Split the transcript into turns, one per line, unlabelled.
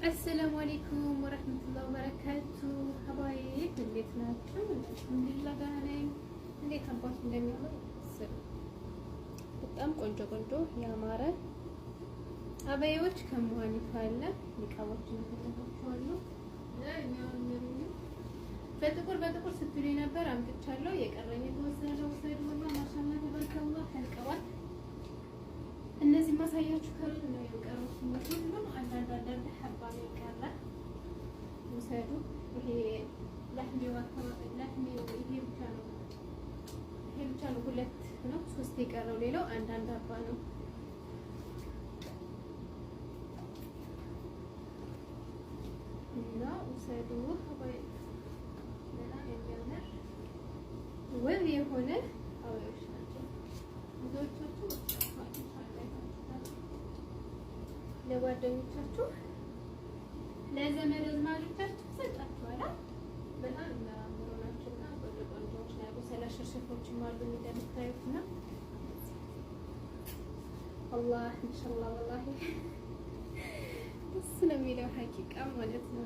አሰላሙ አለይኩም ወረህመቱላሂ ወበረካቱ። ሀባይብ እንዴት ናችሁ? አልሐምዱሊላህ ደህና ነኝ። እንዴት አባቱ እንደሚያምር በጣም ቆንጆ ቆንጆ ያማረ አበያዎች ከመዋኒፋ አለ ኒቃቦችን ተከታተሉ። በጥቁር ስትሉ ነበር አምጥቻለሁ። የቀረኝ የተወሰነ ወሰዱና ማሻአላህ ተባረከላህ ተልቀዋል። እነዚህ ማሳያችሁ ከሩት ነው የቀሩት። ሁሉም አንዳንድ ሐባ ነው የቀረ። ውሰዱ። ይሄ ለህሚው ይሄ ብቻ ነው ሁለት ነው ሶስት የቀረው። ሌላው አንዳንድ ሐባ ነው። እና ውሰዱ። ሀባይ በጣም የሚያምር ውብ የሆነ አበቦች ናቸው ብዙዎቻችሁ። ለጓደኞቻችሁ ለዘመድ አዝማዶቻችሁ ሰጣችኋላ። በጣም የሚያማምሩ ናቸውና ቆንጆ ቆንጆዎች ናቸው። ሰላሽርሽፎችም አሉ እንደምታዩት እና አላህ ኢንሻአላህ ወላሂ ደስ ነው የሚለው ሀቂቃ ማለት ነው።